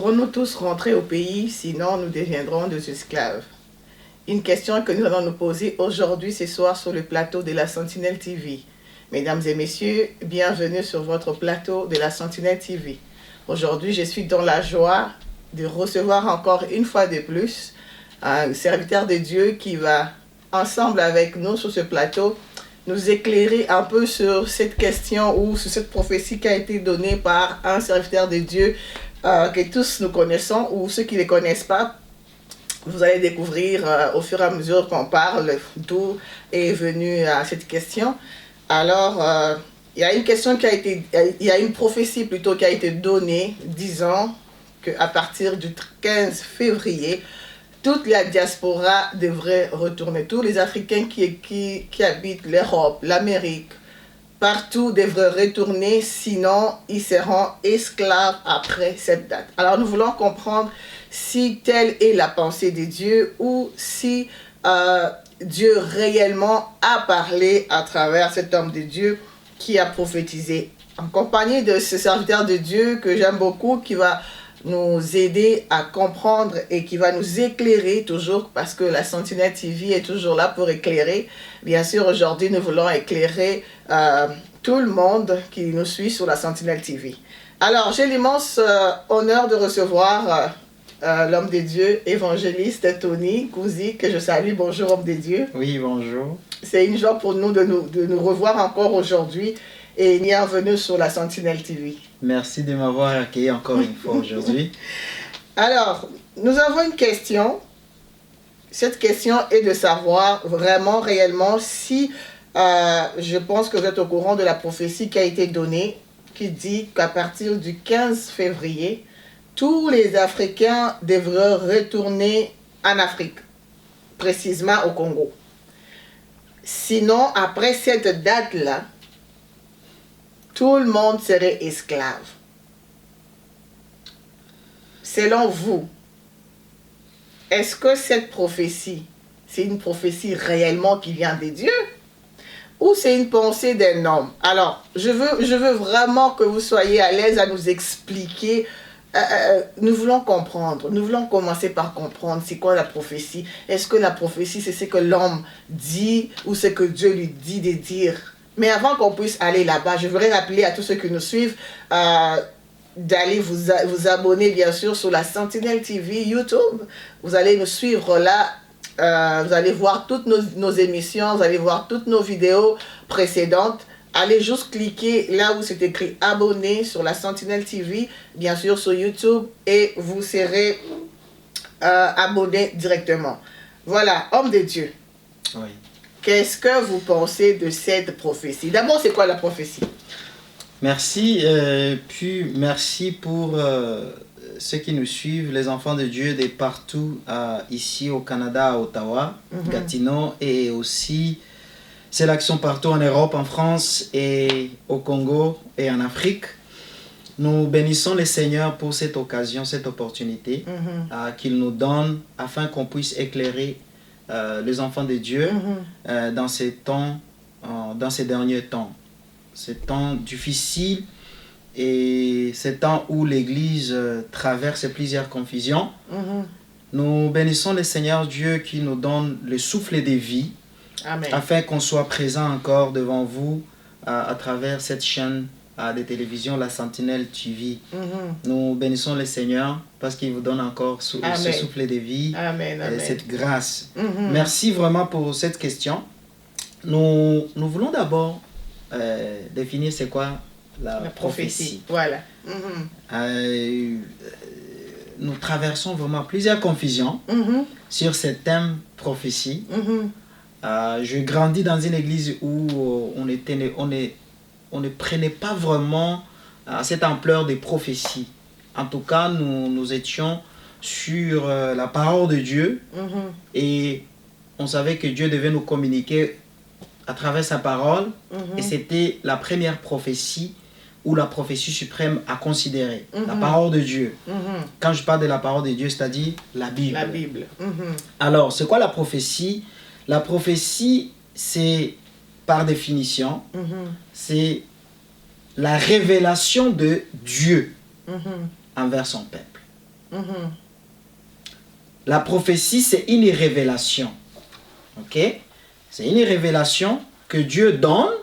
Devrons-nous tous rentrer au pays, sinon nous deviendrons des esclaves? Une question que nous allons nous poser aujourd'hui, ce soir, sur le plateau de la Sentinelle TV. Mesdames et messieurs, bienvenue sur votre plateau de la Sentinelle TV. Aujourd'hui, je suis dans la joie de recevoir encore une fois de plus un serviteur de Dieu qui va, ensemble avec nous sur ce plateau, nous éclairer un peu sur cette question ou sur cette prophétie qui a été donnée par un serviteur de Dieu que tous nous connaissons, ou ceux qui ne les connaissent pas. Vous allez découvrir au fur et à mesure qu'on parle d'où est venue cette question. Alors, il y a une question qui a été, il y a une prophétie plutôt qui a été donnée, disant qu'à partir du 15 février, toute la diaspora devrait retourner. Tous les Africains qui habitent l'Europe, l'Amérique, partout devraient retourner, sinon ils seront esclaves après cette date. Alors nous voulons comprendre si telle est la pensée de Dieu ou si Dieu réellement a parlé à travers cet homme de Dieu qui a prophétisé. En compagnie de ce serviteur de Dieu que j'aime beaucoup, qui va nous aider à comprendre et qui va nous éclairer toujours, parce que la Sentinelle TV est toujours là pour éclairer. Bien sûr, aujourd'hui, nous voulons éclairer tout le monde qui nous suit sur la Sentinelle TV. Alors, j'ai l'immense honneur de recevoir l'homme de Dieu, évangéliste Tony Kouzi, que je salue. Bonjour, homme de Dieu. Oui, bonjour. C'est une joie pour nous de nous revoir encore aujourd'hui et bienvenue sur la Sentinelle TV. Merci de m'avoir accueilli encore une fois aujourd'hui. Alors, nous avons une question. Cette question est de savoir vraiment, réellement, si je pense que vous êtes au courant de la prophétie qui a été donnée, qui dit qu'à partir du 15 février, tous les Africains devraient retourner en Afrique, précisément au Congo. Sinon, après cette date-là, tout le monde serait esclave. Selon vous, est-ce que cette prophétie, c'est une prophétie réellement qui vient de Dieu? Ou c'est une pensée d'un homme? Alors, je veux vraiment que vous soyez à l'aise à nous expliquer. Nous voulons comprendre. Nous voulons commencer par comprendre c'est quoi la prophétie. Est-ce que la prophétie, c'est ce que l'homme dit ou ce que Dieu lui dit de dire? Mais avant qu'on puisse aller là-bas, je voudrais rappeler à tous ceux qui nous suivent d'aller vous abonner, bien sûr, sur la Sentinelle TV YouTube. Vous allez nous suivre là. Vous allez voir toutes nos émissions, vous allez voir toutes nos vidéos précédentes. Allez juste cliquer là où c'est écrit abonner sur la Sentinelle TV, bien sûr sur YouTube, et vous serez abonné directement. Voilà, homme de Dieu. Oui. Qu'est-ce que vous pensez de cette prophétie? D'abord, c'est quoi la prophétie? Merci, puis merci pour ceux qui nous suivent, les enfants de Dieu de partout, ici au Canada, à Ottawa, Gatineau, et aussi c'est l'action partout en Europe, en France et au Congo et en Afrique. Nous bénissons le Seigneur pour cette occasion, cette opportunité qu'il nous donne afin qu'on puisse éclairer les enfants de Dieu dans ces temps, dans ces derniers temps. Ces temps difficiles et ces temps où l'Église traverse plusieurs confusions. Nous bénissons le Seigneur Dieu qui nous donne le souffle de vie. Amen. Afin qu'on soit présent encore devant vous à travers cette chaîne de télévision, la Sentinelle TV. Nous bénissons le Seigneur parce qu'il vous donne encore ce souffle de vie, cette grâce. Merci vraiment pour cette question. Nous voulons d'abord définir c'est quoi la prophétie. Voilà. Nous traversons vraiment plusieurs confusions sur ce thème prophétie. Je grandis dans une église où on ne prenait pas vraiment cette ampleur des prophéties. En tout cas, nous étions sur la parole de Dieu et on savait que Dieu devait nous communiquer à travers sa parole et c'était la première prophétie ou la prophétie suprême à considérer, la parole de Dieu. Quand je parle de la parole de Dieu, c'est-à-dire la Bible. La Bible. Alors, c'est quoi la prophétie? La prophétie, c'est par définition, c'est la révélation de Dieu envers son peuple. Mhm. La prophétie, c'est une révélation. Ok? C'est une révélation que Dieu donne,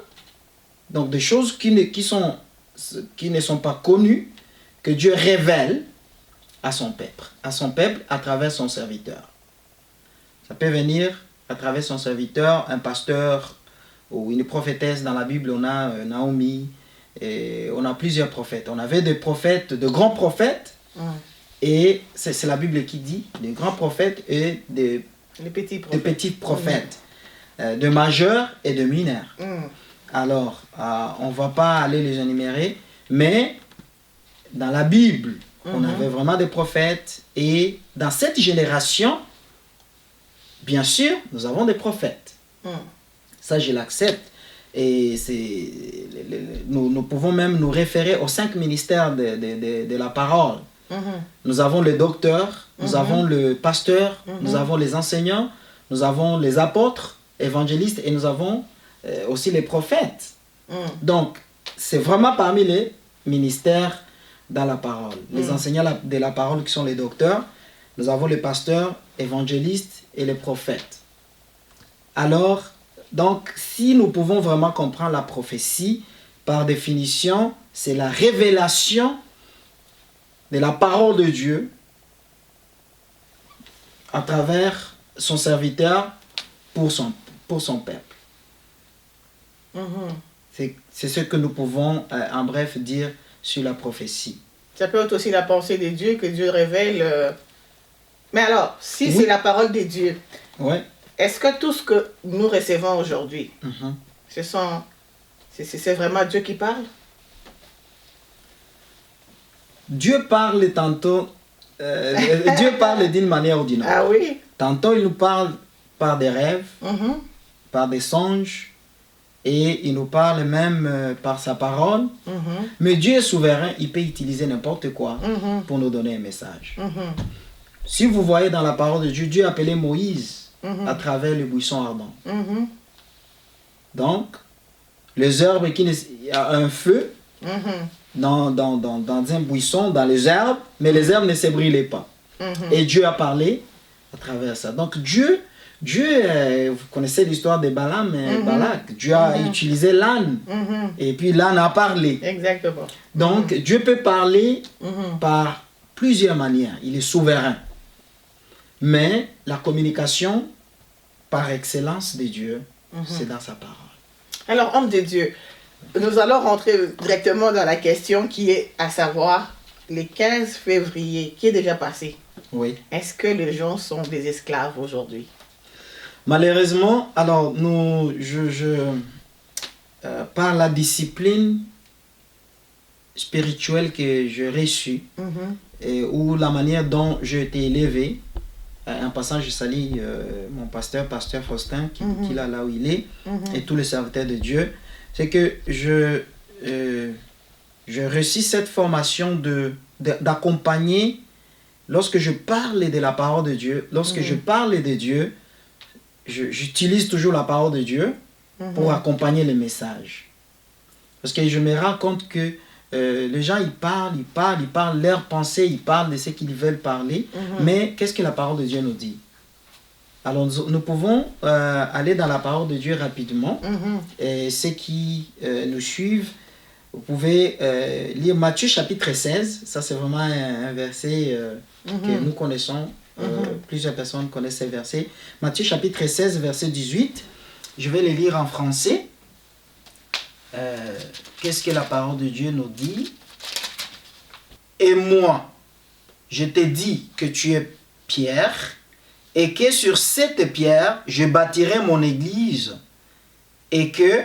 donc des choses qui ne sont pas connues, que Dieu révèle à son peuple à travers son serviteur. Ça peut venir à travers son serviteur, un pasteur ou une prophétesse. Dans la Bible, on a Naomi, et on a plusieurs prophètes. On avait des prophètes, de grands prophètes, et c'est la Bible qui dit, des grands prophètes et des petits prophètes, de majeurs et de mineurs. Alors, on ne va pas aller les énumérer, mais dans la Bible, on avait vraiment des prophètes, et dans cette génération, bien sûr, nous avons des prophètes. Ça, je l'accepte. Et nous pouvons même nous référer aux 5 ministères de la parole. Nous avons le docteur, nous avons le pasteur, nous avons les enseignants, nous avons les apôtres, évangélistes, et nous avons aussi les prophètes. Donc, c'est vraiment parmi les ministères dans la parole. Les enseignants de la parole qui sont les docteurs, nous avons les pasteurs, évangélistes et les prophètes. Alors, donc, si nous pouvons vraiment comprendre la prophétie, par définition, c'est la révélation de la parole de Dieu à travers son serviteur pour son peuple. C'est ce que nous pouvons, en bref, dire sur la prophétie. Ça peut être aussi la pensée de Dieu que Dieu révèle. Mais alors, si c'est la parole de Dieu, est-ce que tout ce que nous recevons aujourd'hui, c'est vraiment Dieu qui parle? Dieu parle tantôt, Dieu parle d'une manière ou d'une autre. Ah oui? Tantôt il nous parle par des rêves, par des songes, et il nous parle même par sa parole. Mais Dieu est souverain, il peut utiliser n'importe quoi pour nous donner un message. Si vous voyez dans la parole de Dieu, Dieu a appelé Moïse à travers le buisson ardent. Donc, les herbes il y a un feu dans un buisson, dans les herbes, mais les herbes ne se brûlaient pas. Et Dieu a parlé à travers ça. Donc Dieu, vous connaissez l'histoire de Balaam et Balak. Dieu a utilisé l'âne. Et puis l'âne a parlé. Exactement. Donc Dieu peut parler par plusieurs manières. Il est souverain. Mais la communication par excellence de Dieu, c'est dans sa parole. Alors, homme de Dieu, nous allons rentrer directement dans la question qui est à savoir le 15 février qui est déjà passé. Oui. Est-ce que les gens sont des esclaves aujourd'hui? Malheureusement, alors par la discipline spirituelle que j'ai reçue, ou la manière dont j'ai été élevé, en passant, je salue mon pasteur Faustin, qui est là où il est, et tous les serviteurs de Dieu, c'est que je reçus cette formation d'accompagner, lorsque je parle de la parole de Dieu, lorsque je parle de Dieu, j'utilise toujours la parole de Dieu pour accompagner les messages. Parce que je me rends compte que les gens, ils parlent leurs pensées, ils parlent de ce qu'ils veulent parler, mais qu'est-ce que la parole de Dieu nous dit? Alors nous pouvons aller dans la parole de Dieu rapidement. Et ceux qui nous suivent, vous pouvez lire Matthieu chapitre 16. Ça, c'est vraiment un verset que nous connaissons. Plusieurs personnes connaissent ces versets. Matthieu chapitre 16, verset 18. Je vais les lire en français. Qu'est-ce que la parole de Dieu nous dit? Et moi, je te dis que tu es Pierre, et que sur cette pierre, je bâtirai mon église, et que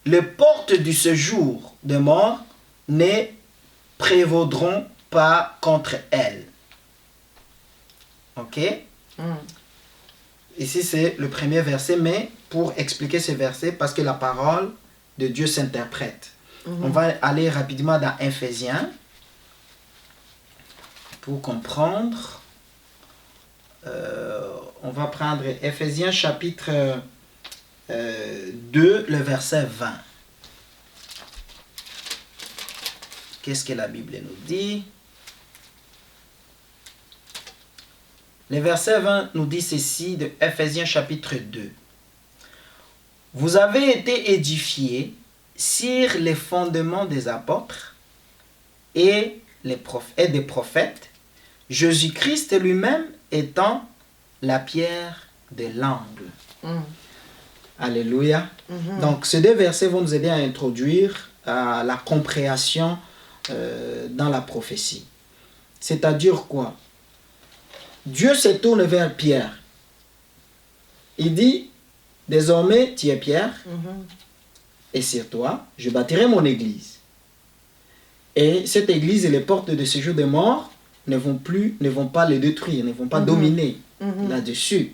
les portes du séjour de mort ne prévaudront pas contre elle. Ok? Ici, c'est le premier verset, mais pour expliquer ce verset, parce que la parole de Dieu s'interprète. On va aller rapidement dans Éphésiens pour comprendre. On va prendre Éphésiens chapitre 2, le verset 20. Qu'est-ce que la Bible nous dit? Le verset 20 nous dit ceci de Ephésiens chapitre 2. Vous avez été édifiés sur les fondements des apôtres et des prophètes, Jésus-Christ lui-même étant la pierre de l'angle. Alléluia. Donc, ces deux versets vont nous aider à introduire la compréhension dans la prophétie. C'est-à-dire quoi? Dieu se tourne vers Pierre. Il dit, désormais, tu es Pierre, et sur toi, je bâtirai mon église. Et cette église et les portes de séjour des morts ne vont pas le détruire, ne vont pas dominer là-dessus.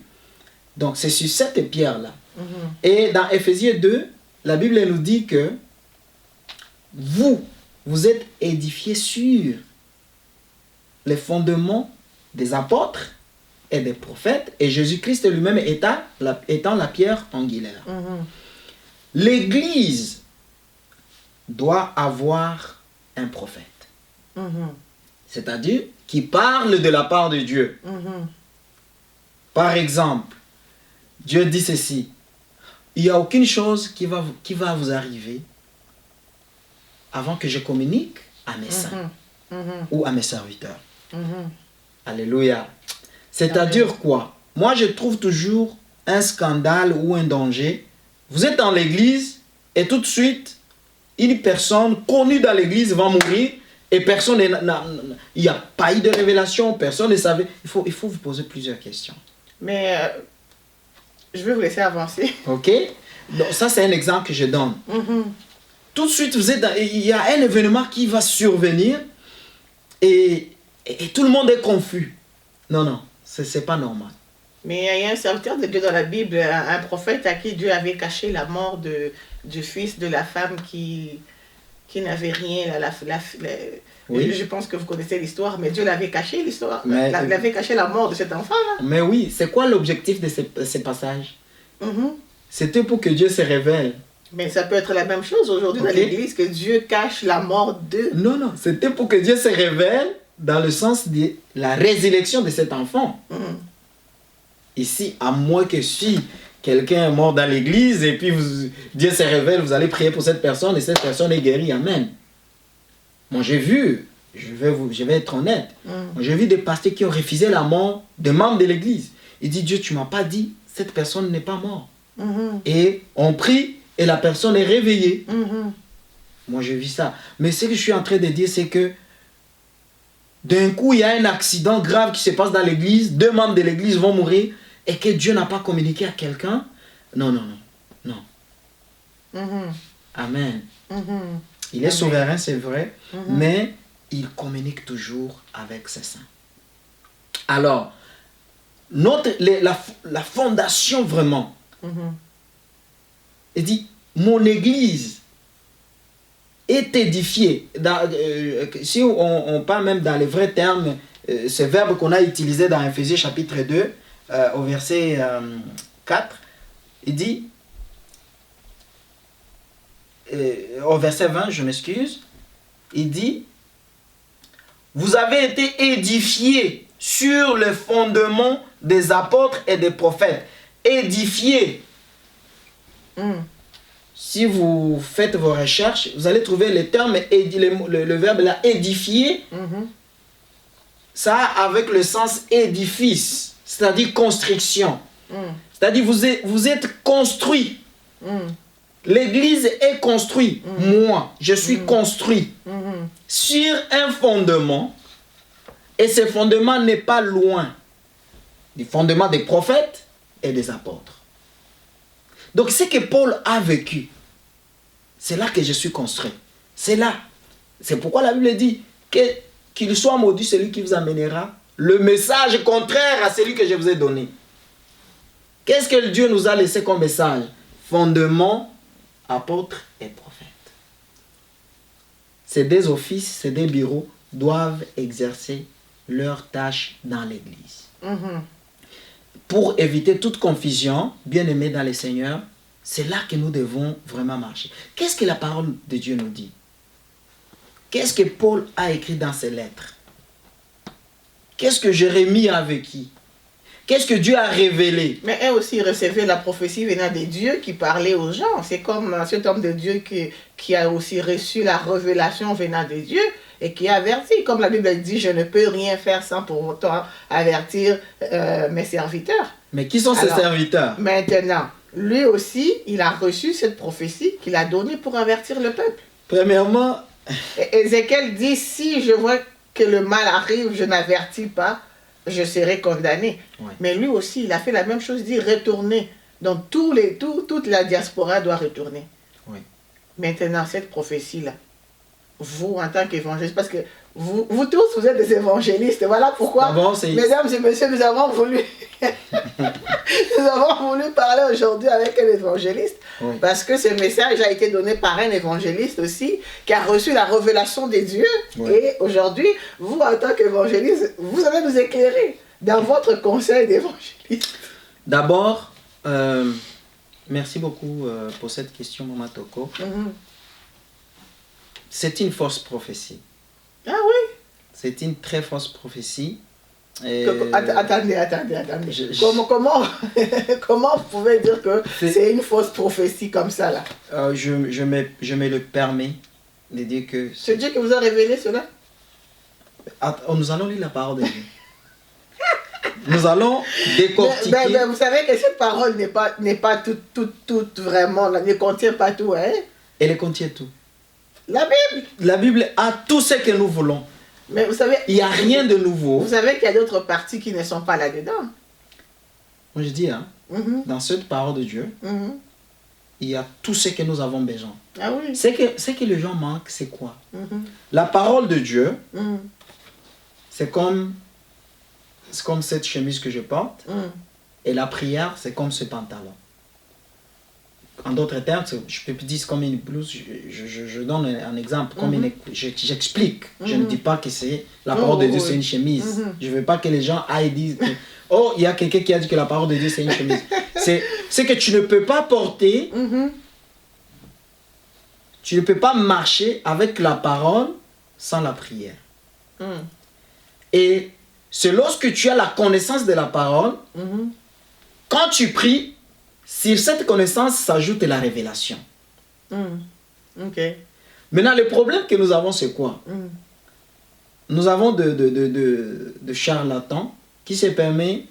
Donc, c'est sur cette pierre-là. Et dans Ephésiens 2, la Bible nous dit que vous êtes édifiés sur les fondements des apôtres et des prophètes, et Jésus-Christ lui-même étant la pierre angulaire. L'Église doit avoir un prophète. C'est-à-dire qui parle de la part de Dieu. Par exemple, Dieu dit ceci: il n'y a aucune chose qui va vous arriver avant que je communique à mes saints ou à mes serviteurs. Alléluia. C'est-à-dire quoi? Moi, je trouve toujours un scandale ou un danger. Vous êtes dans l'église et tout de suite, une personne connue dans l'église va mourir et personne il n'y a pas eu de révélation, personne ne savait. Il faut vous poser plusieurs questions. Mais je vais vous laisser avancer. Ok? Donc, ça, c'est un exemple que je donne. Tout de suite, il y a un événement qui va survenir et tout le monde est confus. Non, c'est pas normal. Mais il y a un serviteur de Dieu dans la Bible, un prophète à qui Dieu avait caché la mort du fils de la femme qui n'avait rien. Oui. Je pense que vous connaissez l'histoire, mais Dieu l'avait caché, l'histoire. Il avait caché la mort de cet enfant-là. Mais oui, c'est quoi l'objectif de ces passages? C'était pour que Dieu se révèle. Mais ça peut être la même chose aujourd'hui dans l'église, que Dieu cache la mort de... Non, c'était pour que Dieu se révèle dans le sens de la résurrection de cet enfant. Ici, à moins que si quelqu'un est mort dans l'église et puis Dieu se révèle, vous allez prier pour cette personne et cette personne est guérie. Amen. Moi, j'ai vu, je vais être honnête, moi, j'ai vu des pasteurs qui ont refusé la mort de membres de l'église. Il dit, Dieu, tu ne m'as pas dit, cette personne n'est pas morte. Et on prie et la personne est réveillée. Moi, j'ai vu ça. Mais ce que je suis en train de dire, c'est que d'un coup, il y a un accident grave qui se passe dans l'église, 2 membres de l'église vont mourir, et que Dieu n'a pas communiqué à quelqu'un. Non. Amen. Il est souverain, c'est vrai, mais il communique toujours avec ses saints. Alors, la fondation vraiment, il dit, mon église est édifiée. Si on parle même dans les vrais termes, ce verbe qu'on a utilisé dans Ephésiens chapitre 2, au verset 4, il dit, au verset 20, je m'excuse, il dit, vous avez été édifiés sur le fondement des apôtres et des prophètes. Édifiés. Si vous faites vos recherches, vous allez trouver le terme, le verbe là, édifier, ça avec le sens édifice, c'est-à-dire construction. C'est-à-dire vous êtes construit. L'église est construite. Moi, je suis construit sur un fondement, et ce fondement n'est pas loin du fondement des prophètes et des apôtres. Donc, ce que Paul a vécu, c'est là que je suis construit. C'est là. C'est pourquoi la Bible dit qu'il soit maudit celui qui vous amènera le message contraire à celui que je vous ai donné. Qu'est-ce que Dieu nous a laissé comme message? Fondement, apôtres et prophètes. Ces 2 offices, ces 2 bureaux doivent exercer leurs tâches dans l'Église. Pour éviter toute confusion, bien-aimés dans le Seigneur, c'est là que nous devons vraiment marcher. Qu'est-ce que la parole de Dieu nous dit? Qu'est-ce que Paul a écrit dans ses lettres? Qu'est-ce que Jérémie a vécu? Qu'est-ce que Dieu a révélé? Mais elle aussi recevait la prophétie venant des dieux qui parlaient aux gens. C'est comme cet homme de Dieu qui a aussi reçu la révélation venant des dieux et qui a averti. Comme la Bible dit, je ne peux rien faire sans pour autant avertir mes serviteurs. Mais qui sont ces serviteurs? Maintenant, lui aussi, il a reçu cette prophétie qu'il a donnée pour avertir le peuple. Premièrement, Ézéchiel dit, si je vois que le mal arrive, je n'avertis pas, je serai condamné. Ouais. Mais lui aussi, il a fait la même chose, il dit retourner. Donc toute la diaspora doit retourner. Oui. Maintenant, cette prophétie-là, vous en tant qu'évangéliste, parce que vous tous, vous êtes des évangélistes. Voilà pourquoi, mesdames et messieurs, nous avons voulu parler aujourd'hui avec un évangéliste. Oui. Parce que ce message a été donné par un évangéliste aussi, qui a reçu la révélation des dieux. Oui. Et aujourd'hui, vous, en tant qu'évangéliste, vous allez nous éclairer dans votre conseil d'évangéliste. D'abord, merci beaucoup pour cette question, Maman Toko. C'est une fausse prophétie. Ah oui? C'est une très fausse prophétie. Attendez. Comment vous pouvez dire que c'est une fausse prophétie comme ça là? Je me le permets de dire que... C'est Dieu qui vous a révélé cela? Nous allons lire la parole de Dieu. Nous allons décortiquer... Mais vous savez que cette parole n'est pas toute vraiment, ne contient pas tout, hein? Elle contient tout. La Bible. La Bible a tout ce que nous voulons. Mais vous savez... Il n'y a rien de nouveau. Vous savez qu'il y a d'autres parties qui ne sont pas là-dedans. Moi je dis, hein, dans cette parole de Dieu, il y a tout ce que nous avons besoin. Ah oui. Ce que les gens manquent, c'est quoi? La parole de Dieu, c'est comme cette chemise que je porte. Et la prière, c'est comme ce pantalon. En d'autres termes, je peux dire comme une blouse, je donne un exemple, comme j'explique. Je ne dis pas que c'est la parole de Dieu, c'est une chemise. Je ne veux pas que les gens aillent dire, oh, il y a quelqu'un qui a dit que la parole de Dieu, c'est une chemise. C'est que tu ne peux pas porter, tu ne peux pas marcher avec la parole sans la prière. Et c'est lorsque tu as la connaissance de la parole, quand tu pries, sur cette connaissance s'ajoute la révélation. Okay. Maintenant, le problème que nous avons, c'est quoi? Nous avons de charlatans qui se permettent,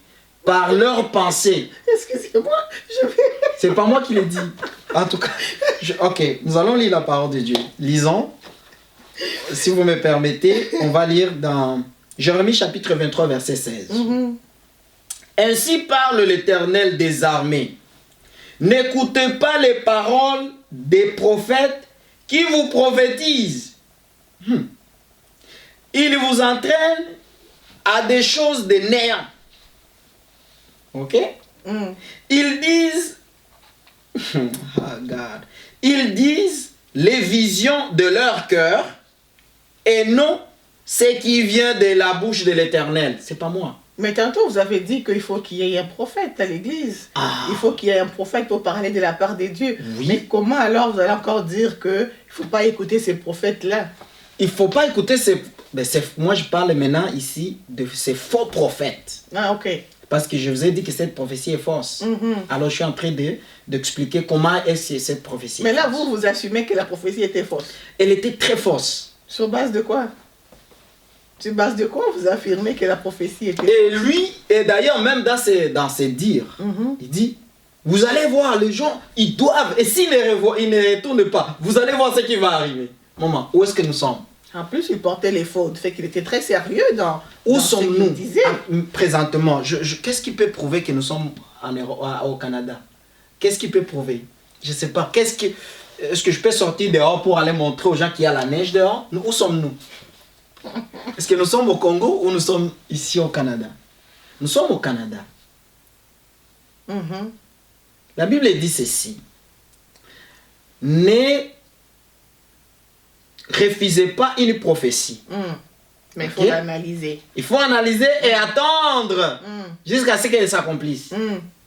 par leur pensée... Excusez-moi, C'est pas moi qui l'ai dit. En tout cas, ok, nous allons lire la parole de Dieu. Lisons. Si vous me permettez, on va lire dans Jérémie chapitre 23, verset 16. Ainsi parle l'Éternel des armées. N'écoutez pas les paroles des prophètes qui vous prophétisent. Ils vous entraînent à des choses de néant. Ok? Ils disent, ils disent les visions de leur cœur et non ce qui vient de la bouche de l'Éternel. C'est pas moi. Mais tantôt, vous avez dit qu'il faut qu'il y ait un prophète à l'église. Il faut qu'il y ait un prophète pour parler de la part de Dieu. Oui. Mais comment alors vous allez encore dire qu'il ne faut pas écouter ces prophètes-là? Il ne faut pas écouter ces... Moi, je parle maintenant ici de ces faux prophètes. Ah, ok. Parce que je vous ai dit que cette prophétie est fausse. Alors, je suis en train d'expliquer comment est-ce que cette prophétie Mais là, vous assumez que la prophétie était fausse. Elle était très fausse. Sur base de quoi? Sur base de quoi vous affirmez que la prophétie était... Et lui, et d'ailleurs même dans ses dires, il dit, vous allez voir, les gens, ils doivent, et s'ils ne retournent pas, vous allez voir ce qui va arriver. Maman, où est-ce que nous sommes? En plus, il portait les fautes, fait qu'il était très sérieux dans où sommes-nous présentement? Qu'est-ce qui peut prouver que nous sommes au Canada? Qu'est-ce qui peut prouver? Je ne sais pas. Est-ce que je peux sortir dehors pour aller montrer aux gens qu'il y a la neige dehors? Où sommes-nous? Est-ce que nous sommes au Congo ou nous sommes ici au Canada? Nous sommes au Canada. La Bible dit ceci. Ne refusez pas une prophétie. Mais il faut l'analyser. Il faut analyser et attendre jusqu'à ce qu'elle s'accomplisse.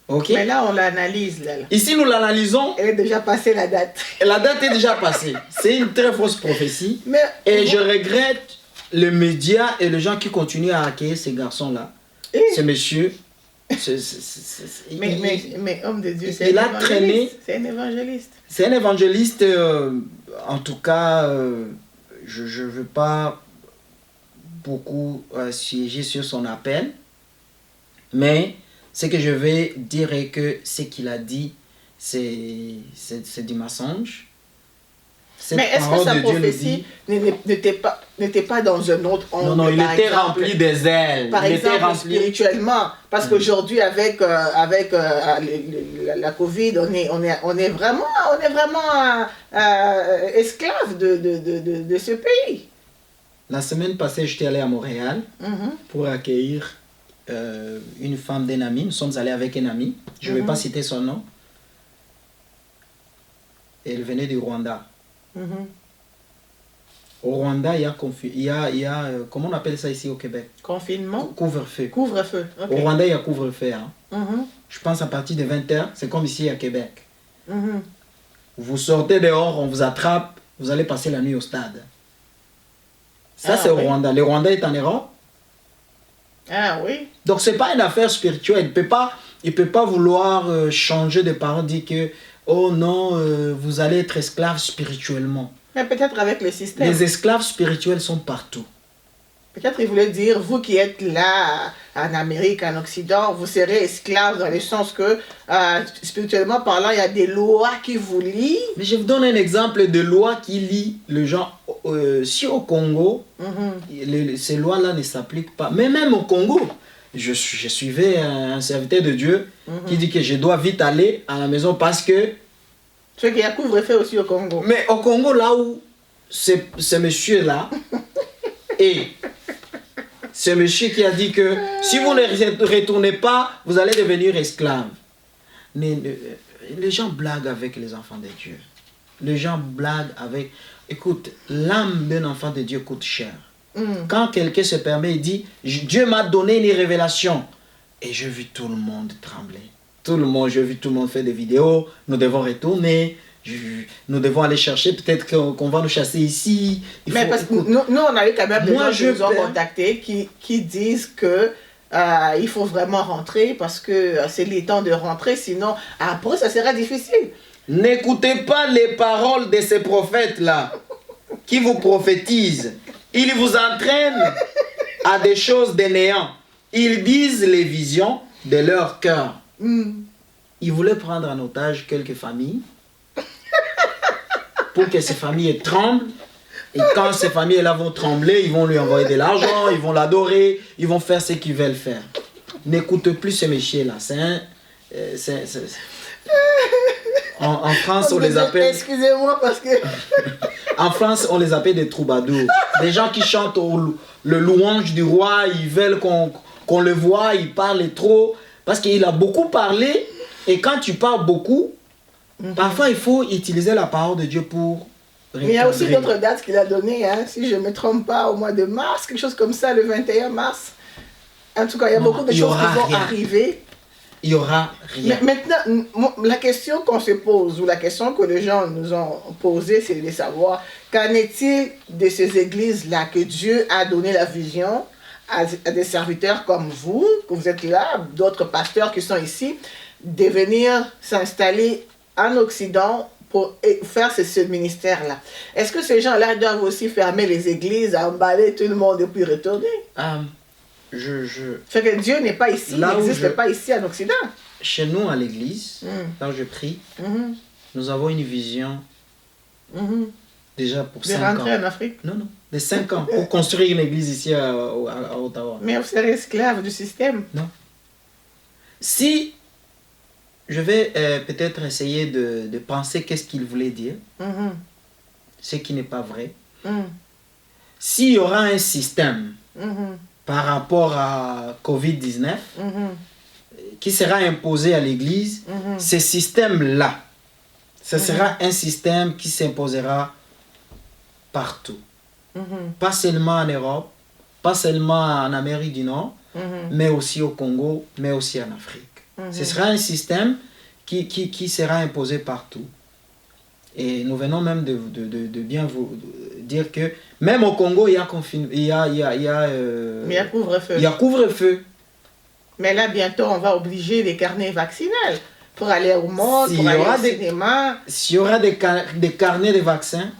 Okay? Mais là, on l'analyse. Ici, nous l'analysons. Elle est déjà passée, la date. Et la date est déjà passée. C'est une très fausse prophétie. Et je regrette les médias et les gens qui continuent à accueillir ces garçons-là. Ces messieurs. Mais homme de Dieu, il a traîné. C'est un évangéliste. C'est un évangéliste, en tout cas, je ne veux pas beaucoup siéger sur son appel, mais ce que je vais dire est que ce qu'il a dit, c'est du mensonge. Mais est-ce que sa prophétie n'était pas dans un autre angle? Non, il était rempli des ailes. Par exemple, spirituellement. Parce qu'aujourd'hui, avec la Covid, on est vraiment esclave de ce pays. La semaine passée, j'étais allé à Montréal pour accueillir une femme d'un ami. Nous sommes allés avec un ami. Je ne vais pas citer son nom. Elle venait du Rwanda. Au Rwanda, il y a comment on appelle ça ici au Québec? Confinement? Couvre-feu. Couvre-feu. Okay. Au Rwanda, il y a couvre-feu. Hein. Je pense à partir de 20h, c'est comme ici à Québec. Vous sortez dehors, on vous attrape, vous allez passer la nuit au stade. Ça, c'est au Rwanda. Le Rwanda est en Europe. Ah oui. Donc, ce n'est pas une affaire spirituelle. Il ne peut pas vouloir changer de parole, dire que oh non, vous allez être esclave spirituellement. Mais peut-être avec le système. Les esclaves spirituels sont partout. Peut-être il voulait dire, vous qui êtes là, en Amérique, en Occident, vous serez esclaves dans le sens que, spirituellement parlant, il y a des lois qui vous lient. Mais je vous donne un exemple de loi qui lie le genre. Si au Congo, ces lois-là ne s'appliquent pas. Mais même au Congo, je suivais un serviteur de Dieu qui dit que je dois vite aller à la maison parce que... Tu sais qu'il y a couvre-feu aussi au Congo. Mais au Congo, là où ce monsieur-là, et ce monsieur qui a dit que si vous ne retournez pas, vous allez devenir esclave. Mais les gens blaguent avec les enfants de Dieu. Les gens blaguent avec... Écoute, l'âme d'un enfant de Dieu coûte cher. Quand quelqu'un se permet, il dit, Dieu m'a donné une révélation. Et j'ai vu tout le monde trembler. J'ai vu tout le monde faire des vidéos. Nous devons retourner. Nous devons aller chercher. Peut-être qu'on va nous chasser ici. Mais parce que nous, on a eu quand même des gens qui nous ont contactés qui disent que il faut vraiment rentrer parce que c'est le temps de rentrer. Sinon, après, ça sera difficile. N'écoutez pas les paroles de ces prophètes-là qui vous prophétisent. Ils vous entraînent à des choses de néant. Ils disent les visions de leur cœur. Ils voulaient prendre en otage quelques familles pour que ces familles tremblent. Et quand ces familles-là vont trembler, ils vont lui envoyer de l'argent, ils vont l'adorer, ils vont faire ce qu'ils veulent faire. N'écoute plus ces méchants-là. En France, on les appelle... Excusez-moi parce que... En France, on les appelle des troubadours. Des gens qui chantent le louange du roi, ils veulent qu'on le voie, ils parlent trop. Parce qu'il a beaucoup parlé. Et quand tu parles beaucoup, parfois il faut utiliser la parole de Dieu pour... Mais il y a aussi d'autres dates qu'il a données, hein, si je ne me trompe pas, au mois de mars, quelque chose comme ça, le 21 mars. En tout cas, il y a beaucoup de choses qui vont arriver. Il n'y aura rien. Mais maintenant, la question qu'on se pose, ou la question que les gens nous ont posée, c'est de savoir, qu'en est-il de ces églises-là que Dieu a donné la vision à des serviteurs comme vous, que vous êtes là, d'autres pasteurs qui sont ici, de venir s'installer en Occident pour faire ce ministère-là. Est-ce que ces gens-là doivent aussi fermer les églises, emballer tout le monde et puis retourner? Fait que Dieu n'est pas ici, il n'existe pas ici en Occident. Chez nous, à l'église, quand je prie, nous avons une vision déjà pour 5 ans. De rentrer en Afrique? Non, de 5 ans, pour construire une église ici à Ottawa. Mais vous serez esclave du système? Non. Si je vais peut-être essayer de penser qu'est-ce qu'il voulait dire, ce qui n'est pas vrai. S'il y aura un système par rapport à Covid-19 qui sera imposé à l'Église, ce système-là, ce sera un système qui s'imposera partout. Pas seulement en Europe, pas seulement en Amérique du Nord, mais aussi au Congo, mais aussi en Afrique. Ce sera un système qui sera imposé partout. Et nous venons même de bien vous dire que même au Congo, il y a couvre-feu. Il y a couvre-feu. Mais là, bientôt, on va obliger les carnets vaccinels pour aller au monde, pour aller au cinéma. S'il y aura des carnets de vaccins,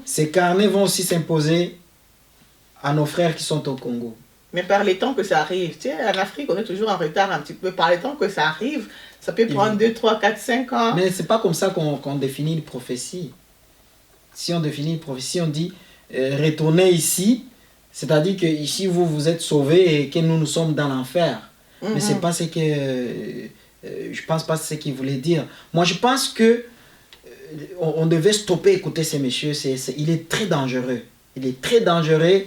ces carnets vont aussi s'imposer à nos frères qui sont au Congo. Mais par les temps que ça arrive, tu sais, en Afrique, on est toujours en retard un petit peu. Par les temps que ça arrive, ça peut prendre 2, 3, 4, 5 ans. Mais c'est pas comme ça qu'on définit une prophétie. Si on définit une prophétie, on dit retournez ici, c'est-à-dire que ici vous êtes sauvés et que nous sommes dans l'enfer. Mais c'est pas ce que je pense pas ce qu'il voulait dire. Moi je pense que on devait stopper écouter ces messieurs. Il est très dangereux. Il est très dangereux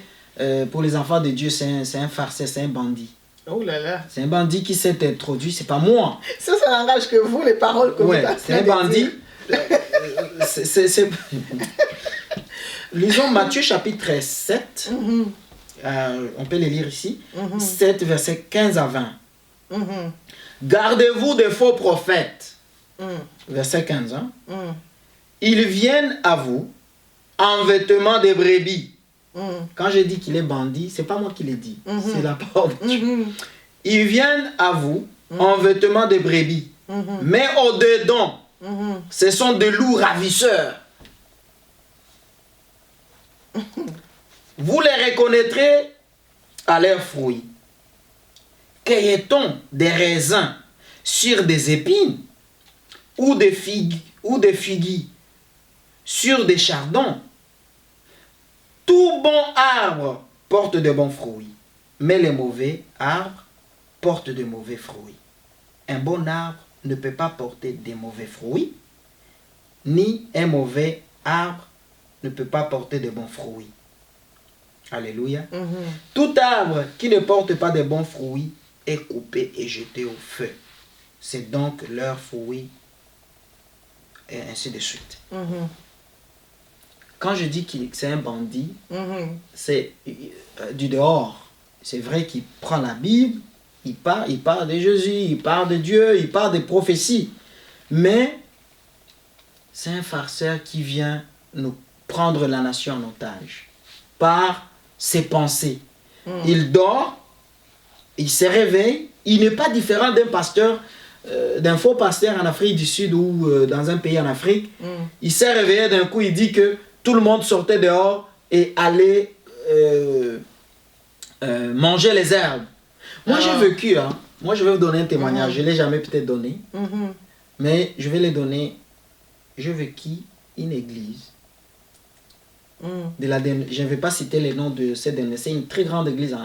pour les enfants de Dieu. C'est un farceur, c'est un bandit. Oh là là. C'est un bandit qui s'est introduit, c'est pas moi. Ça n'engage que vous, les paroles que vous avez. C'est un bandit. Lisons Matthieu chapitre 7. On peut les lire ici. 7, versets 15 à 20. Gardez-vous des faux prophètes. Verset 15. Hein? Ils viennent à vous en vêtements de brebis. Quand je dis qu'il est bandit, c'est pas moi qui l'ai dit. C'est la parole de Dieu. Ils viennent à vous en vêtements de brebis. Mais au-dedans, ce sont des loups ravisseurs. Vous les reconnaîtrez à leurs fruits. Cueille-t-on des raisins sur des épines ou des figues sur des chardons? Tout bon arbre porte de bons fruits, mais les mauvais arbres portent de mauvais fruits. Un bon arbre ne peut pas porter de mauvais fruits, ni un mauvais arbre ne peut pas porter de bons fruits. Alléluia. Tout arbre qui ne porte pas de bons fruits est coupé et jeté au feu. C'est donc leur fruit, et ainsi de suite. Quand je dis que c'est un bandit, c'est du dehors. C'est vrai qu'il prend la Bible, il parle de Jésus, il parle de Dieu, il parle des prophéties. Mais c'est un farceur qui vient nous prendre la nation en otage par ses pensées. Il dort, il se réveille, il n'est pas différent d'un pasteur, d'un faux pasteur en Afrique du Sud ou dans un pays en Afrique. Il s'est réveillé d'un coup, il dit que tout le monde sortait dehors et allait manger les herbes. Moi j'ai vécu, hein. Moi je vais vous donner un témoignage, je ne l'ai jamais peut-être donné, mais je vais le donner. J'ai vécu une église. Je ne vais pas citer les noms de cette dernière. C'est une très grande église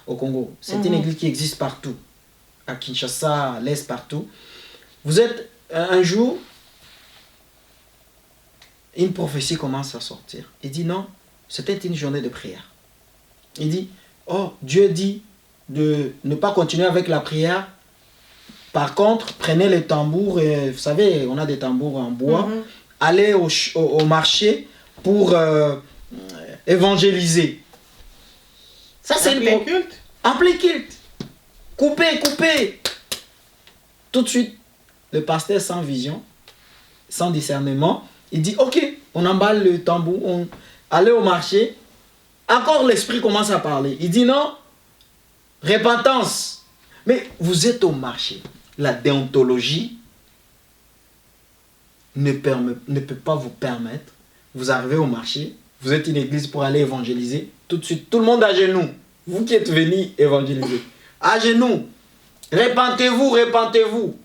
au Congo. C'est une église qui existe partout. À Kinshasa, à l'Est, partout. Vous êtes un jour, une prophétie commence à sortir. Il dit non, c'était une journée de prière. Il dit, oh, Dieu dit de ne pas continuer avec la prière. Par contre, prenez les tambours, et, vous savez, on a des tambours en bois, allez au marché pour évangéliser. Ça, c'est un culte. En plein culte. Coupez. Tout de suite, le pasteur sans vision, sans discernement, il dit, ok, on emballe le tambour, on allait au marché. Encore l'esprit commence à parler. Il dit non, repentance. Mais vous êtes au marché. La déontologie ne peut pas vous permettre. Vous arrivez au marché, vous êtes une église pour aller évangéliser. Tout de suite, tout le monde à genoux. Vous qui êtes venus évangéliser. À genoux. Repentez-vous.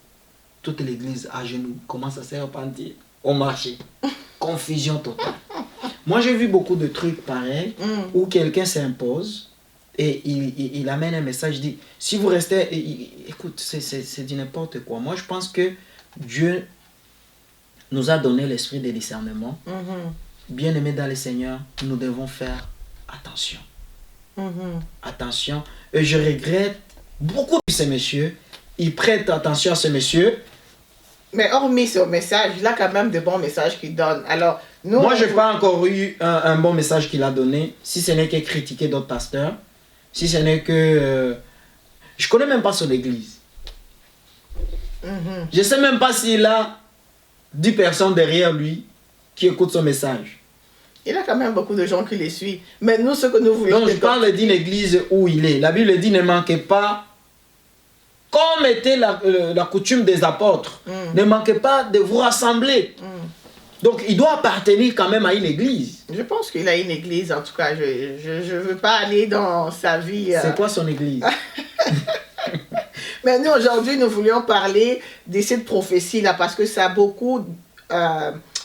Toute l'église à genoux commence à se repentir au marché. Confusion totale. Moi, j'ai vu beaucoup de trucs pareils où quelqu'un s'impose et il amène un message, il dit, si vous restez, écoute, c'est du n'importe quoi. Moi, je pense que Dieu nous a donné l'esprit de discernement. Bien-aimés dans le Seigneur, nous devons faire attention. Attention. Et je regrette beaucoup de ces messieurs. Ils prêtent attention à ces messieurs. Mais hormis ce message, il a quand même de bons messages qu'il donne. Alors, nous, moi, je n'ai pas encore eu un bon message qu'il a donné, si ce n'est que critiquer d'autres pasteurs, si ce n'est que... je ne connais même pas son église. Je ne sais même pas s'il a 10 personnes derrière lui qui écoutent son message. Il a quand même beaucoup de gens qui le suivent. Mais nous, ce que nous voulons... Donc, je parle d'une église où il est. La Bible dit, ne manquez pas comme était la coutume des apôtres, ne manquez pas de vous rassembler. Donc, il doit appartenir quand même à une église. Je pense qu'il a une église, en tout cas. Je veux pas aller dans sa vie. C'est quoi son église? Mais nous, aujourd'hui, nous voulions parler de cette prophétie-là parce que ça a beaucoup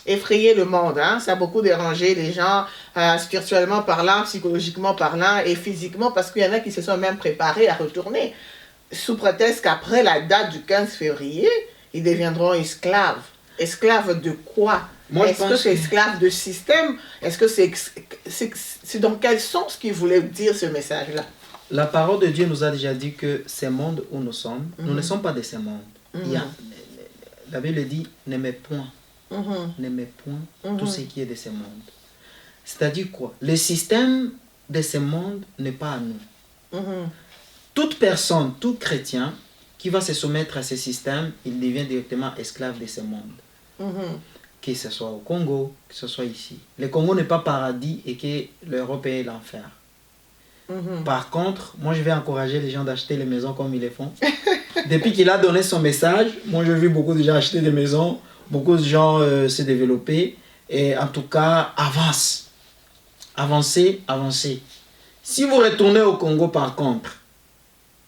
effrayé le monde. Hein? Ça a beaucoup dérangé les gens, spirituellement parlant, psychologiquement parlant et physiquement, parce qu'il y en a qui se sont même préparés à retourner. Sous prétexte qu'après la date du 15 février, ils deviendront esclaves. Esclaves de quoi? Est-ce que c'est esclave de système? Est-ce que c'est dans quel sens qu'il voulait dire ce message-là? La parole de Dieu nous a déjà dit que ce monde où nous sommes, nous ne sommes pas de ce monde. La Bible dit, n'aimez point, n'aimez point tout ce qui est de ce monde. C'est-à-dire quoi? Le système de ce monde n'est pas à nous. Toute personne, tout chrétien qui va se soumettre à ce système, il devient directement esclave de ce monde. Que ce soit au Congo, que ce soit ici. Le Congo n'est pas paradis et que l'Europe est l'enfer. Par contre, moi je vais encourager les gens d'acheter les maisons comme ils le font. Depuis qu'il a donné son message, moi j'ai vu beaucoup de gens acheter des maisons, beaucoup de gens se développer. Et en tout cas, avance. Avancez, avancez. Si vous retournez au Congo par contre,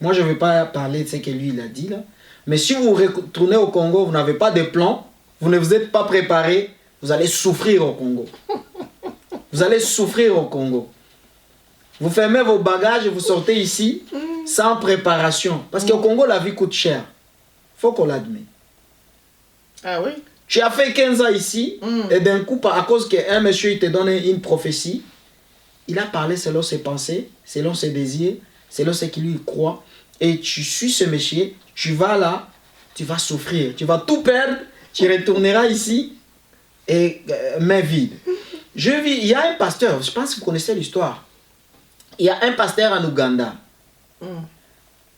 moi je ne vais pas parler de ce que lui il a dit là, mais si vous retournez au Congo, vous n'avez pas de plan, vous ne vous êtes pas préparé, vous allez souffrir au Congo. Vous allez souffrir au Congo. Vous fermez vos bagages et vous sortez ici sans préparation. Parce qu'au Congo, la vie coûte cher. Il faut qu'on l'admette. Ah oui? Tu as fait 15 ans ici et d'un coup, à cause qu'un monsieur il te donne une prophétie, il a parlé selon ses pensées, selon ses désirs, selon ce qu'il lui croit. Et tu suis ce monsieur, tu vas là, tu vas souffrir, tu vas tout perdre, tu retourneras ici et main vide. Il y a un pasteur, je pense que vous connaissez l'histoire. Il y a un pasteur en Ouganda,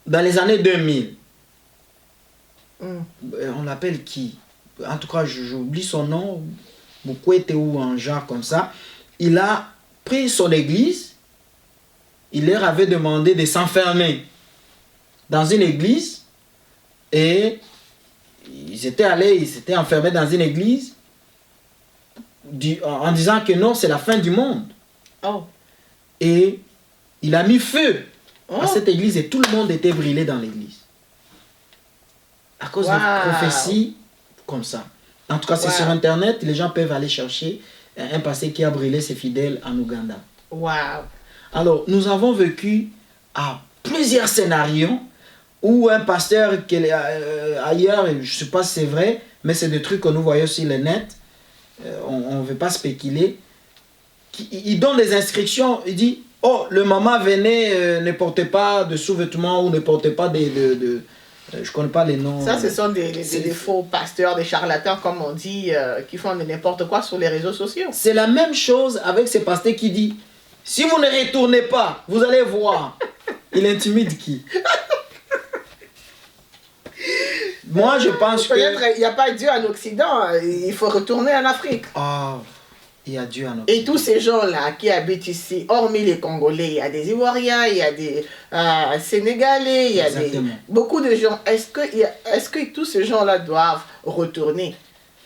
dans les années 2000. On l'appelle qui? En tout cas, j'oublie son nom, Bukwete ou un genre comme ça. Il a pris son église, il leur avait demandé de s'enfermer dans une église et ils s'étaient enfermés dans une église en disant que non, c'est la fin du monde. Et il a mis feu à cette église et tout le monde était brûlé dans l'église. À cause de prophéties comme ça. En tout cas, c'est sur Internet, les gens peuvent aller chercher un passé qui a brûlé ses fidèles en Ouganda. Alors, nous avons vécu à plusieurs scénarios où un pasteur ailleurs, je ne sais pas si c'est vrai, mais c'est des trucs que nous voyons sur le net, on ne veut pas spéculer, il donne des instructions, il dit, oh, le maman venez, ne portez pas de sous-vêtements ou ne portez pas je ne connais pas les noms. Ça, ce sont des faux pasteurs, des charlatans, comme on dit, qui font n'importe quoi sur les réseaux sociaux. C'est la même chose avec ce pasteur qui dit, si vous ne retournez pas, vous allez voir. Il intimide qui? Moi, je pense que... Peut-être il n'y a pas Dieu en Occident, il faut retourner en Afrique. Il y a Dieu en Occident. Et tous ces gens-là qui habitent ici, hormis les Congolais, il y a des Ivoiriens, il y a des Sénégalais, il y a beaucoup de gens. Est-ce que tous ces gens-là doivent retourner?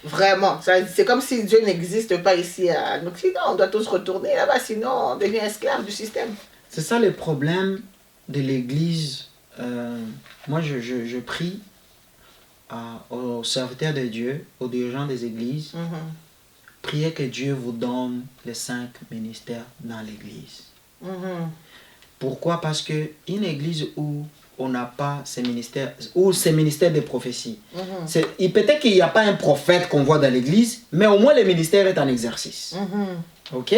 Vraiment. C'est comme si Dieu n'existe pas ici en Occident. On doit tous retourner là-bas, sinon on devient esclave du système. C'est ça le problème de l'Église. Moi, je prie aux serviteurs de Dieu, aux dirigeants des églises, priez que Dieu vous donne les 5 ministères dans l'église. Pourquoi? Parce qu'une église où on n'a pas ces ministères, ou ces ministères de prophétie, peut-être qu'il n'y a pas un prophète qu'on voit dans l'église, mais au moins le ministère est en exercice. Ok?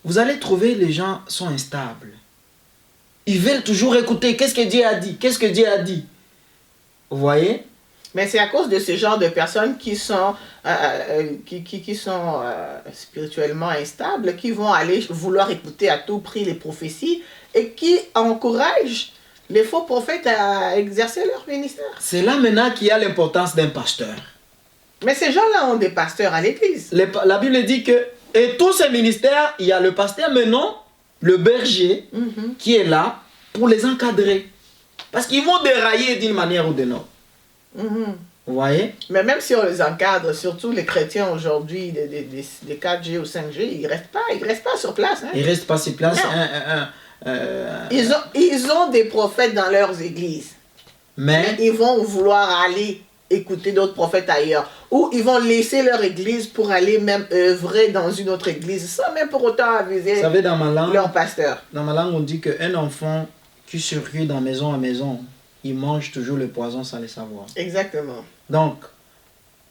Vous allez trouver les gens sont instables. Ils veulent toujours écouter. Qu'est-ce que Dieu a dit? Qu'est-ce que Dieu a dit? Vous voyez? Mais c'est à cause de ce genre de personnes qui sont spirituellement instables, qui vont aller vouloir écouter à tout prix les prophéties et qui encouragent les faux prophètes à exercer leur ministère. C'est là maintenant qu'il y a l'importance d'un pasteur. Mais ces gens-là ont des pasteurs à l'église. La Bible dit que, et tous ces ministères, il y a le pasteur, mais non, le berger qui est là pour les encadrer. Parce qu'ils vont dérailler d'une manière ou d'une autre. Vous voyez? Mais même si on les encadre, surtout les chrétiens aujourd'hui, des 4G ou 5G, ils restent pas sur place. Hein? Ils restent pas sur place. Ils ont des prophètes dans leurs églises. Mais ils vont vouloir aller écouter d'autres prophètes ailleurs. Ou ils vont laisser leur église pour aller même œuvrer dans une autre église, sans même pour autant aviser leur pasteur. Dans ma langue, on dit qu'un enfant qui circule de maison à maison, il mange toujours le poison sans le savoir. Exactement. Donc,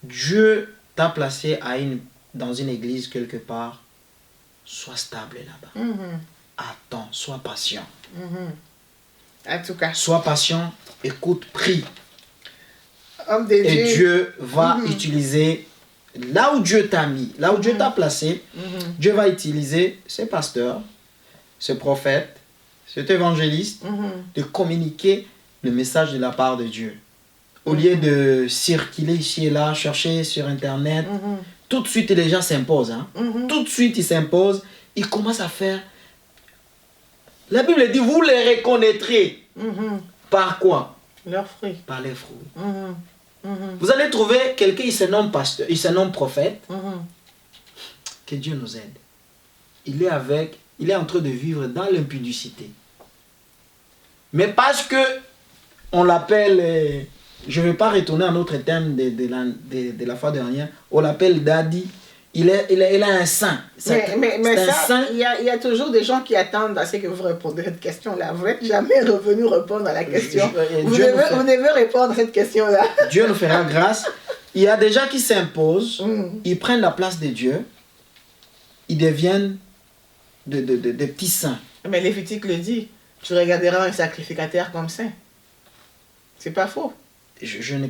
Dieu t'a placé dans une église quelque part. Sois stable là-bas. Attends, sois patient. En tout cas. Sois patient, écoute, prie. Et Dieu va utiliser là où Dieu t'a mis, là où Dieu t'a placé. Dieu va utiliser ces pasteurs, ces prophètes, cet évangéliste de communiquer le message de la part de Dieu. Au lieu de circuler ici et là, chercher sur Internet, tout de suite les gens s'imposent. Hein? Tout de suite ils s'imposent, ils commencent à faire. La Bible dit, vous les reconnaîtrez. Par quoi? Leurs fruits. Par les fruits. Vous allez trouver quelqu'un, il se nomme pasteur, il se nomme prophète. Que Dieu nous aide. Il est en train de vivre dans l'impudicité. Mais parce que on l'appelle, je ne vais pas retourner à notre thème de la fois dernière, on l'appelle Daddy. Il a un saint. Mais ça, il y a toujours des gens qui attendent à ce que vous répondiez à cette question-là. Vous n'êtes jamais revenu répondre à la question. Vous devez répondre à cette question-là. Dieu nous fera grâce. Il y a des gens qui s'imposent, ils prennent la place de Dieu, ils deviennent des petits saints. Mais Lévitique le dit, tu regarderas un sacrificateur comme saint. C'est pas faux. Je ne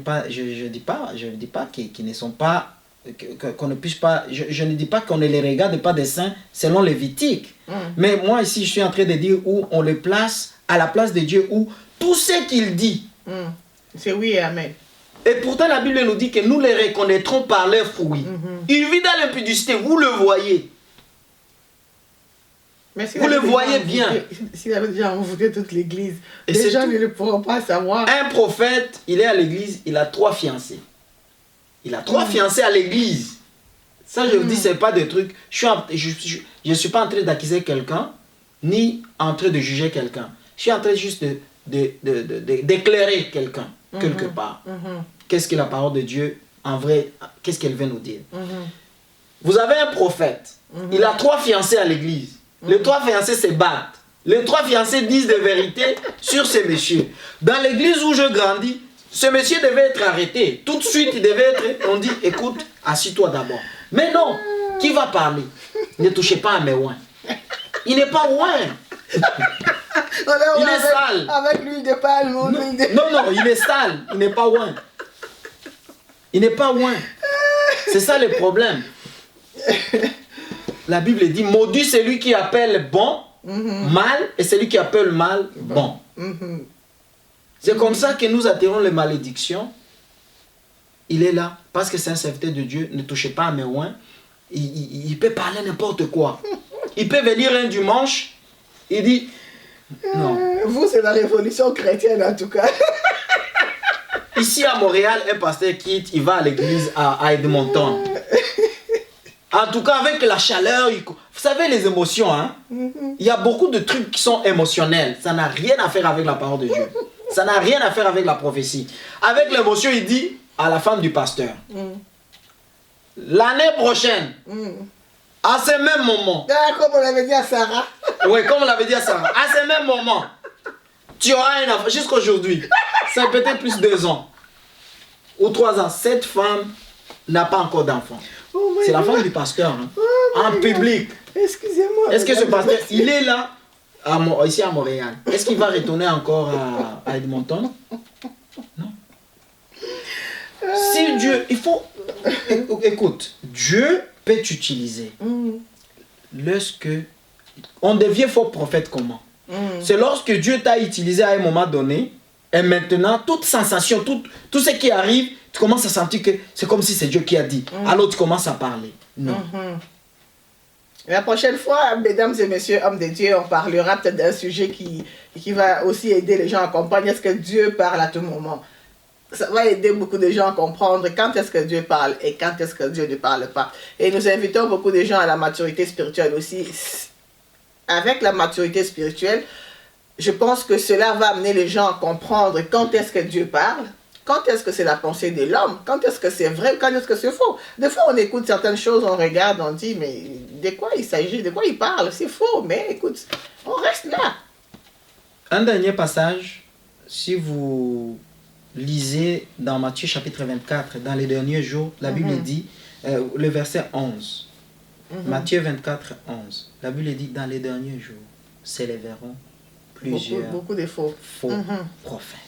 dis pas qu'ils ne sont pas... qu'on ne puisse pas, je ne dis pas qu'on ne les regarde pas des saints selon Lévitique. Mais moi ici je suis en train de dire où on les place à la place de Dieu, où tout ce qu'il dit c'est oui et amen. Et pourtant la Bible nous dit que nous les reconnaîtrons par leurs fruits. Il vit dans l'impudicité, vous le voyez. Mais si vous le voyez bien. S'il avait déjà envoûté toute l'église, les gens ne pourront pas savoir. Un prophète, il est à l'église, il a 3 fiancés. Il a 3 fiancés à l'église. Ça, je vous dis, c'est pas des trucs. Je ne suis pas en train d'accuser quelqu'un, ni en train de juger quelqu'un. Je suis en train juste d'éclairer quelqu'un, quelque part. Qu'est-ce que la parole de Dieu, en vrai, qu'est-ce qu'elle veut nous dire? Vous avez un prophète. Il a 3 fiancés à l'église. Les 3 fiancés se battent. Les 3 fiancés disent des vérités sur ces messieurs. Dans l'église où je grandis, ce monsieur devait être arrêté. Tout de suite, il devait être... On dit, écoute, assis-toi d'abord. Mais non, qui va parler? Ne touchez pas à mes ouins. Il n'est pas ouin. Il est sale. Avec l'huile de palme. Non, il est sale. Il n'est pas ouin. Il n'est pas ouin. C'est ça le problème. La Bible dit, maudit celui qui appelle bon, mal, et celui qui appelle mal, bon. C'est comme ça que nous attirons les malédictions. Il est là, parce que c'est un serviteur de Dieu, ne touchez pas à mes ouins. Il peut parler n'importe quoi. Il peut venir un dimanche, il dit, non. Vous, c'est la révolution chrétienne en tout cas. Ici à Montréal, un pasteur quitte, il va à l'église à Edmonton. En tout cas, avec la chaleur, vous savez les émotions, hein? Il y a beaucoup de trucs qui sont émotionnels. Ça n'a rien à faire avec la parole de Dieu. Ça n'a rien à faire avec la prophétie. Avec l'émotion, il dit à la femme du pasteur, l'année prochaine, à ce même moment... Comme on l'avait dit à Sarah. Oui, comme on l'avait dit à Sarah. À ce même moment, tu auras un enfant. Jusqu'aujourd'hui, c'est peut-être plus de 2 ans ou 3 ans. Cette femme n'a pas encore d'enfant. C'est la femme du pasteur, hein, en public. Excusez-moi. Est-ce que ce pasteur, il est là, ici à Montréal? Est-ce qu'il va retourner encore à Edmonton? Non. Si Dieu, il faut... Écoute, Dieu peut t'utiliser. Lorsque... On devient faux prophète comment? C'est lorsque Dieu t'a utilisé à un moment donné, et maintenant, toute sensation, tout ce qui arrive, tu commences à sentir que c'est comme si c'est Dieu qui a dit. Alors tu commences à parler. Non. La prochaine fois, mesdames et messieurs, hommes de Dieu, on parlera peut-être d'un sujet qui va aussi aider les gens à comprendre est-ce que Dieu parle à tout moment. Ça va aider beaucoup de gens à comprendre quand est-ce que Dieu parle et quand est-ce que Dieu ne parle pas. Et nous invitons beaucoup de gens à la maturité spirituelle aussi. Avec la maturité spirituelle, je pense que cela va amener les gens à comprendre quand est-ce que Dieu parle, quand est-ce que c'est la pensée de l'homme, quand est-ce que c'est vrai, quand est-ce que c'est faux. Des fois, on écoute certaines choses, on regarde, on dit, mais de quoi il s'agit, de quoi il parle, c'est faux, mais écoute, on reste là. Un dernier passage, si vous lisez dans Matthieu chapitre 24, dans les derniers jours, la Bible dit, le verset 11, Matthieu 24, 11, la Bible dit, dans les derniers jours, s'élèveront plusieurs beaucoup de faux prophètes.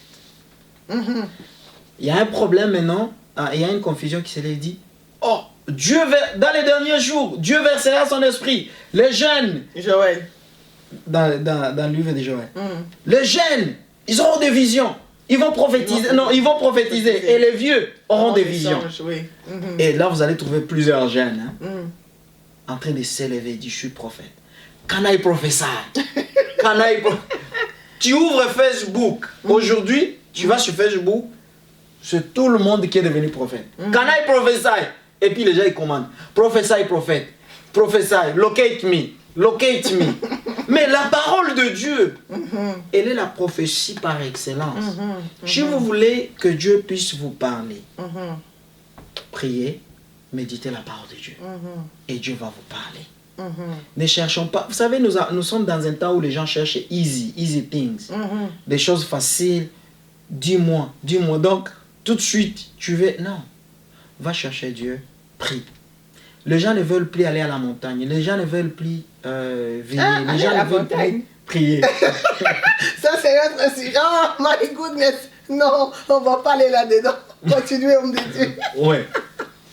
Il y a un problème maintenant, il y a une confusion qui se dit, oh, Dieu, dans les derniers jours, Dieu versera son esprit. Les jeunes, Joël. Dans le livre de Joël, les jeunes, ils auront des visions. Ils vont prophétiser. Ils vont prophétiser. Et les vieux auront des visions. Songes, oui. Et là, vous allez trouver plusieurs jeunes en train de s'élever et dire, je suis prophète. Can I prophesy? Tu ouvres Facebook. Aujourd'hui, tu vas sur Facebook, c'est tout le monde qui est devenu prophète. Can I prophesy? Et puis les gens, ils commandent. Prophesy, prophète. Prophesy, locate me. Locate me. Mais la parole de Dieu, elle est la prophétie par excellence. Si vous voulez que Dieu puisse vous parler, priez, méditez la parole de Dieu. Et Dieu va vous parler. Ne cherchons pas. Vous savez, nous sommes dans un temps où les gens cherchent easy things. Des choses faciles. Dis-moi. Donc, tout de suite, tu veux... Non. Va chercher Dieu. Prie. Les gens ne veulent plus aller à la montagne. Les gens ne veulent plus veiller. Les gens ne veulent plus prier. Ça, c'est notre sujet. Oh, my goodness. Non, on ne va pas aller là-dedans. Continuez, homme de Dieu. Ouais.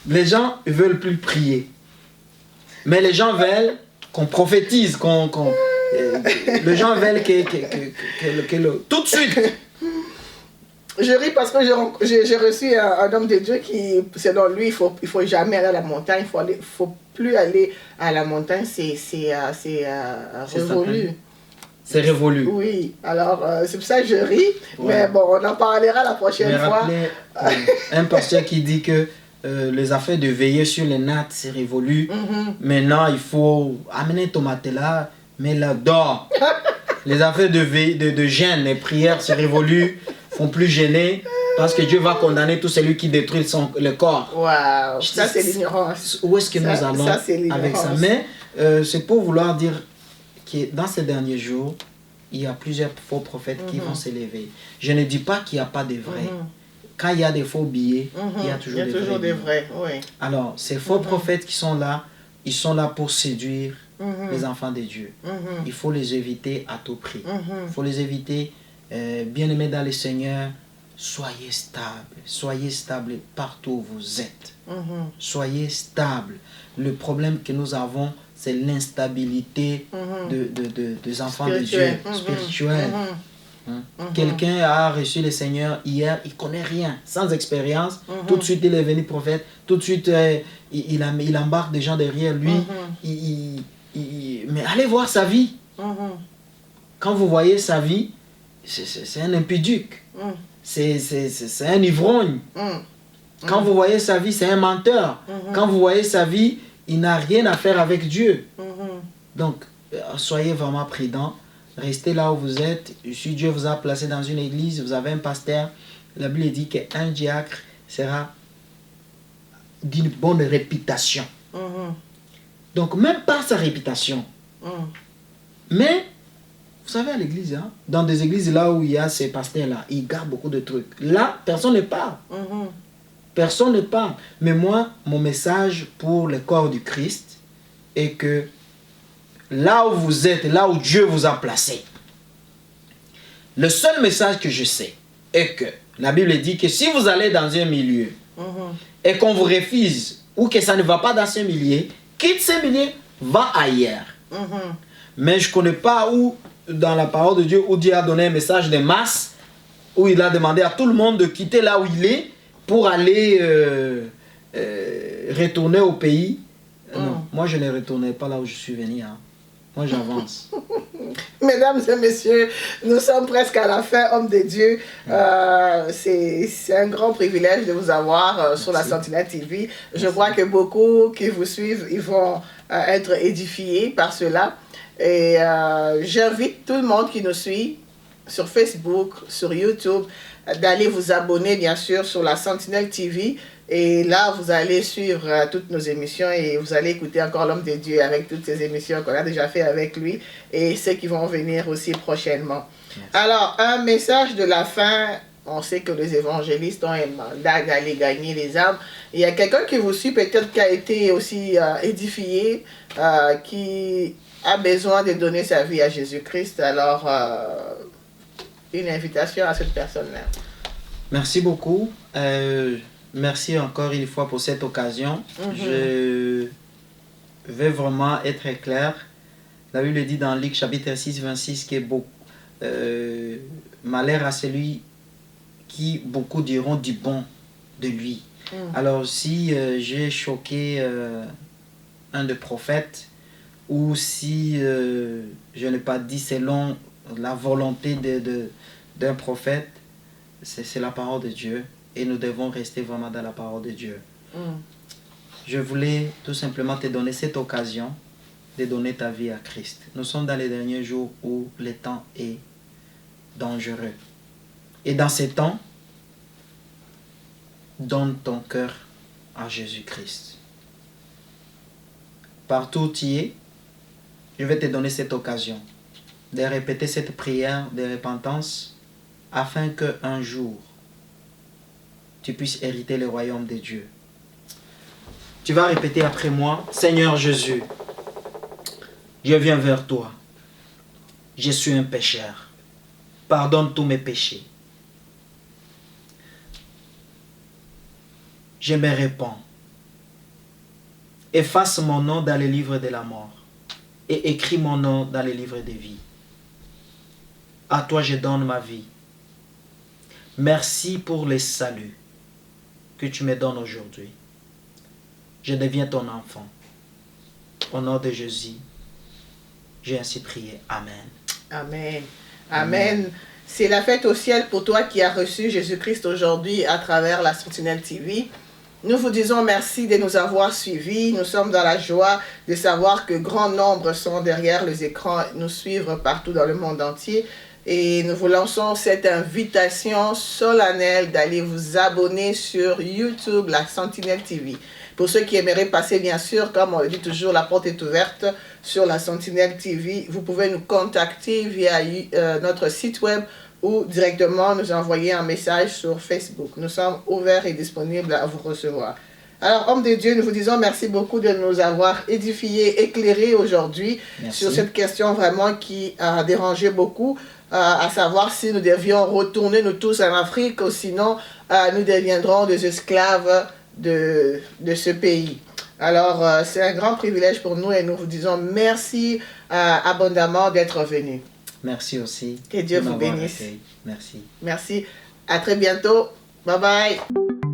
Les gens ne veulent plus prier. Mais les gens veulent qu'on prophétise. Les gens veulent que tout de suite. Je ris parce que j'ai reçu un homme de Dieu qui, selon lui, il faut jamais aller à la montagne, il faut plus aller à la montagne, c'est révolu. C'est révolu. Oui, alors c'est pour ça que je ris, mais bon, on en parlera la prochaine fois. Un pasteur qui dit que les affaires de veiller sur les nattes, c'est révolu. Maintenant, il faut amener ton matelas, mais là, dors. Les affaires de jeûne et prières, c'est révolu. Font plus gêner parce que Dieu va condamner tout celui qui détruit le corps. Waouh, ça c'est l'ignorance. Où est-ce que nous allons avec ça? Mais c'est pour vouloir dire que dans ces derniers jours, il y a plusieurs faux prophètes qui vont s'élever. Je ne dis pas qu'il n'y a pas de vrais. Quand il y a des faux billets, il y a toujours des vrais. Oui. Alors, ces faux prophètes qui sont là, ils sont là pour séduire les enfants de Dieu. Il faut les éviter à tout prix. Il faut les éviter. Bien-aimés dans le Seigneur, soyez stables partout où vous êtes. Soyez stables. Le problème que nous avons, c'est l'instabilité des enfants de Dieu, spirituels. Quelqu'un a reçu le Seigneur hier, il ne connaît rien, sans expérience. Tout de suite, il est venu prophète. Tout de suite, il embarque des gens derrière lui. Mais allez voir sa vie. Quand vous voyez sa vie, c'est un impudique. C'est un ivrogne. Quand vous voyez sa vie, c'est un menteur. Quand vous voyez sa vie, il n'a rien à faire avec Dieu. Donc, soyez vraiment prudents. Restez là où vous êtes. Si Dieu vous a placé dans une église, vous avez un pasteur, la Bible dit qu'un diacre sera d'une bonne réputation. Donc, même par sa réputation. Mais, vous savez, à l'église, dans des églises là où il y a ces pasteurs-là, ils gardent beaucoup de trucs. Là, personne ne parle. Personne ne parle. Mais moi, mon message pour le corps du Christ est que là où vous êtes, là où Dieu vous a placé, le seul message que je sais est que la Bible dit que si vous allez dans un milieu et qu'on vous refuse ou que ça ne va pas dans ce milieu, quitte ce milieu, va ailleurs. Mais je ne connais pas où, dans la parole de Dieu, où Dieu a donné un message de masse, où il a demandé à tout le monde de quitter là où il est pour aller retourner au pays Non, moi je ne retournerai pas là où je suis venu. Hein. Moi j'avance. Mesdames et messieurs, nous sommes presque à la fin, hommes de Dieu. C'est un grand privilège de vous avoir sur la Sentinelle TV. Je crois que beaucoup qui vous suivent, ils vont être édifiés par cela. Et j'invite tout le monde qui nous suit sur Facebook, sur YouTube, d'aller vous abonner bien sûr sur la Sentinelle TV. Et là, vous allez suivre toutes nos émissions et vous allez écouter encore l'homme de Dieu avec toutes ces émissions qu'on a déjà fait avec lui et ceux qui vont venir aussi prochainement. Merci. Alors, un message de la fin. On sait que les évangélistes ont un mandat d'aller gagner les âmes. Il y a quelqu'un qui vous suit, peut-être qui a été aussi édifié, qui a besoin de donner sa vie à Jésus-Christ. Alors, une invitation à cette personne-là. Merci beaucoup. Merci encore une fois pour cette occasion. Je vais vraiment être clair. La Bible dit dans Luc chapitre 6, 26 que malheur à celui qui beaucoup diront du bon de lui. Alors si j'ai choqué un des prophètes ou si je n'ai pas dit selon la volonté d'un prophète, c'est la parole de Dieu. Et nous devons rester vraiment dans la parole de Dieu. Je voulais tout simplement te donner cette occasion de donner ta vie à Christ. Nous sommes dans les derniers jours où le temps est dangereux. Et dans ces temps, donne ton cœur à Jésus-Christ. Partout où tu es, je vais te donner cette occasion de répéter cette prière de repentance afin qu'un jour, tu puisses hériter le royaume de Dieu. Tu vas répéter après moi: Seigneur Jésus, je viens vers toi. Je suis un pécheur. Pardonne tous mes péchés. Je me répands. Efface mon nom dans le livre de la mort et écris mon nom dans le livre de vie. À toi je donne ma vie. Merci pour le salut que tu me donnes aujourd'hui. Je deviens ton enfant. Au nom de Jésus, j'ai ainsi prié. Amen. Amen. Amen. C'est la fête au ciel pour toi qui as reçu Jésus-Christ aujourd'hui à travers la Sentinelle TV. Nous vous disons merci de nous avoir suivis. Nous sommes dans la joie de savoir que grand nombre sont derrière les écrans, nous suivre partout dans le monde entier. Et nous vous lançons cette invitation solennelle d'aller vous abonner sur YouTube, la Sentinelle TV. Pour ceux qui aimeraient passer, bien sûr, comme on le dit toujours, la porte est ouverte sur la Sentinelle TV. Vous pouvez nous contacter via notre site web ou directement nous envoyer un message sur Facebook. Nous sommes ouverts et disponibles à vous recevoir. Alors, hommes de Dieu, nous vous disons merci beaucoup de nous avoir édifiés, éclairés aujourd'hui sur cette question vraiment qui a dérangé beaucoup. À savoir si nous devions retourner nous tous en Afrique ou sinon nous deviendrons des esclaves de ce pays. Alors c'est un grand privilège pour nous et nous vous disons merci abondamment d'être venus. Merci aussi. Que Dieu vous bénisse. Merci. Merci. À très bientôt. Bye bye.